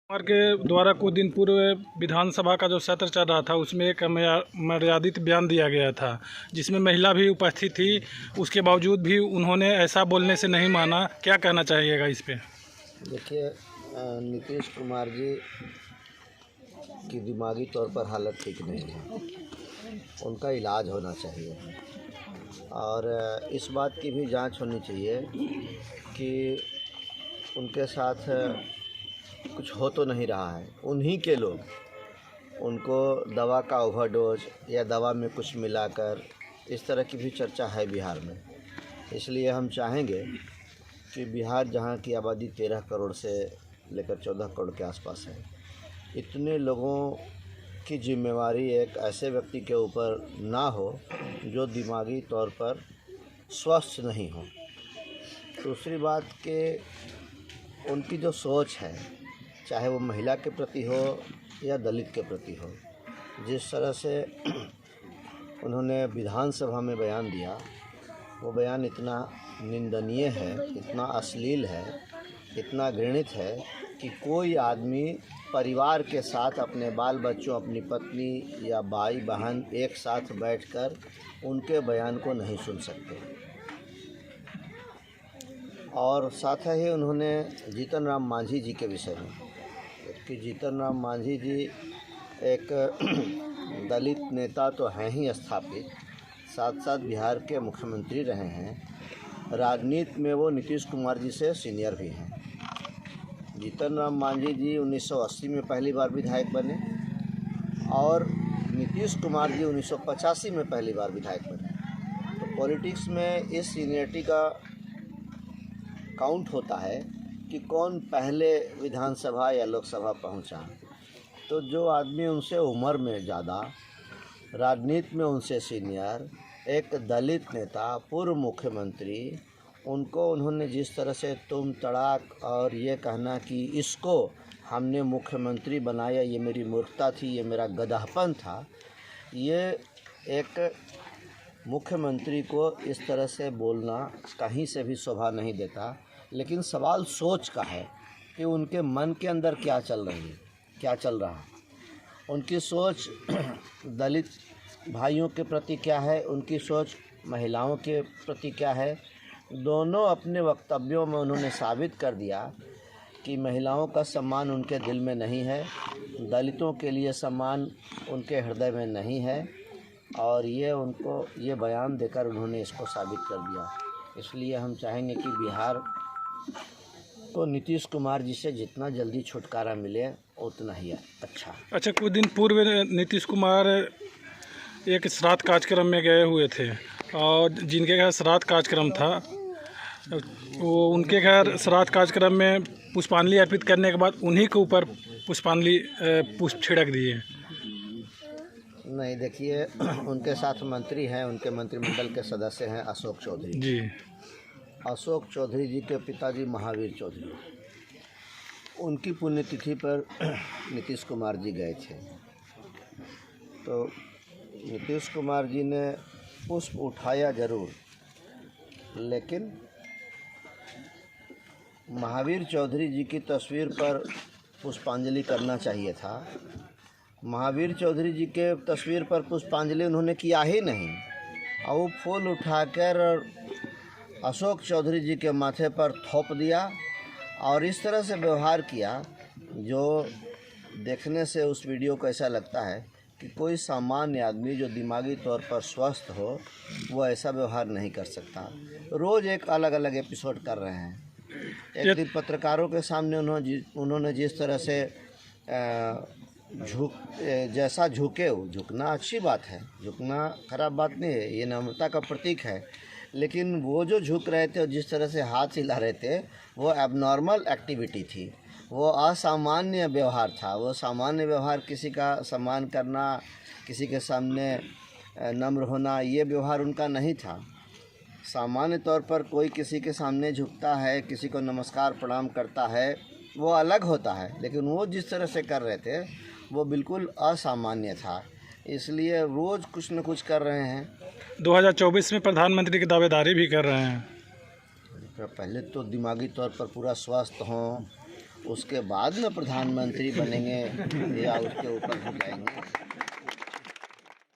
कुमार के द्वारा कुछ दिन पूर्व विधानसभा का जो सत्र चल रहा था उसमें एक मर्यादित बयान दिया गया था जिसमें महिला भी उपस्थित थी। उसके बावजूद भी उन्होंने ऐसा बोलने से नहीं माना। क्या कहना चाहिएगा इस पे? देखिए, नीतीश कुमार जी की दिमागी तौर पर हालत ठीक नहीं है, उनका इलाज होना चाहिए और इस बात की भी जांच होनी चाहिए कि उनके साथ कुछ हो तो नहीं रहा है। उन्हीं के लोग उनको दवा का ओवरडोज या दवा में कुछ मिलाकर, इस तरह की भी चर्चा है बिहार में। इसलिए हम चाहेंगे कि बिहार, जहाँ की आबादी 13 करोड़ से लेकर 14 करोड़ के आसपास है, इतने लोगों की जिम्मेवारी एक ऐसे व्यक्ति के ऊपर ना हो जो दिमागी तौर पर स्वस्थ नहीं हो। दूसरी बात कि उनकी जो सोच है, चाहे वो महिला के प्रति हो या दलित के प्रति हो, जिस तरह से उन्होंने विधानसभा में बयान दिया, वो बयान इतना निंदनीय है, इतना अश्लील है, इतना घृणित है कि कोई आदमी परिवार के साथ अपने बाल बच्चों, अपनी पत्नी या भाई बहन एक साथ बैठकर उनके बयान को नहीं सुन सकते। और साथ ही उन्होंने जीतन राम मांझी जी के विषय में कि जीतन राम मांझी जी एक दलित नेता तो हैं ही स्थापित, साथ साथ बिहार के मुख्यमंत्री रहे हैं। राजनीति में वो नीतीश कुमार जी से सीनियर भी हैं। जीतन राम मांझी जी 1980 में पहली बार विधायक बने और नीतीश कुमार जी 1985 में पहली बार विधायक बने। तो पॉलिटिक्स में इस सीनियरिटी का काउंट होता है कि कौन पहले विधानसभा या लोकसभा पहुंचा। तो जो आदमी उनसे उम्र में ज़्यादा, राजनीति में उनसे सीनियर, एक दलित नेता, पूर्व मुख्यमंत्री, उनको उन्होंने जिस तरह से तुम तड़ाक और ये कहना कि इसको हमने मुख्यमंत्री बनाया, ये मेरी मूर्खता थी, ये मेरा गधापन था, ये एक मुख्यमंत्री को इस तरह से बोलना कहीं से भी शोभा नहीं देता। लेकिन सवाल सोच का है कि उनके मन के अंदर क्या चल रही है, क्या चल रहा है। उनकी सोच दलित भाइयों के प्रति क्या है, उनकी सोच महिलाओं के प्रति क्या है। दोनों अपने वक्तव्यों में उन्होंने साबित कर दिया कि महिलाओं का सम्मान उनके दिल में नहीं है, दलितों के लिए सम्मान उनके हृदय में नहीं है। और ये उनको ये बयान देकर उन्होंने इसको साबित कर दिया। इसलिए हम चाहेंगे कि बिहार को नीतीश कुमार जी से जितना जल्दी छुटकारा मिले उतना ही अच्छा। कुछ दिन पूर्व नीतीश कुमार एक श्राद्ध कार्यक्रम में गए हुए थे और जिनके घर श्राद्ध कार्यक्रम था, वो उनके घर श्राद्ध कार्यक्रम में पुष्पांजलि अर्पित करने के बाद उन्हीं के ऊपर पुष्प छिड़क दिए। नहीं, देखिए, उनके साथ मंत्री हैं, उनके मंत्रिमंडल के सदस्य हैं अशोक चौधरी जी। अशोक चौधरी जी के पिताजी महावीर चौधरी, उनकी पुण्यतिथि पर नीतीश कुमार जी गए थे। तो नीतीश कुमार जी ने पुष्प उठाया ज़रूर, लेकिन महावीर चौधरी जी की तस्वीर पर पुष्पांजलि करना चाहिए था। महावीर चौधरी जी के तस्वीर पर पुष्पांजलि उन्होंने किया ही नहीं और वो फूल उठाकर अशोक चौधरी जी के माथे पर थोप दिया और इस तरह से व्यवहार किया जो देखने से उस वीडियो को ऐसा लगता है कि कोई सामान्य आदमी जो दिमागी तौर पर स्वस्थ हो वो ऐसा व्यवहार नहीं कर सकता। रोज़ एक अलग अलग एपिसोड कर रहे हैं। एक दिन पत्रकारों के सामने उन्होंने जिस तरह से झुकना अच्छी बात है, झुकना खराब बात नहीं है, ये नम्रता का प्रतीक है। लेकिन वो जो झुक रहे थे और जिस तरह से हाथ हिला रहे थे, वो एबनॉर्मल एक्टिविटी थी, वो असामान्य व्यवहार था। वो सामान्य व्यवहार, किसी का सम्मान करना, किसी के सामने नम्र होना, ये व्यवहार उनका नहीं था। सामान्य तौर पर कोई किसी के सामने झुकता है, किसी को नमस्कार प्रणाम करता है, वो अलग होता है। लेकिन वो जिस तरह से कर रहे थे वो बिल्कुल असामान्य था। इसलिए रोज़ कुछ न कुछ कर रहे हैं। 2024 में प्रधानमंत्री की दावेदारी भी कर रहे हैं। पहले तो दिमागी तौर पर पूरा स्वस्थ हों, उसके बाद न प्रधानमंत्री बनेंगे या उसके ऊपर हो जाएंगे।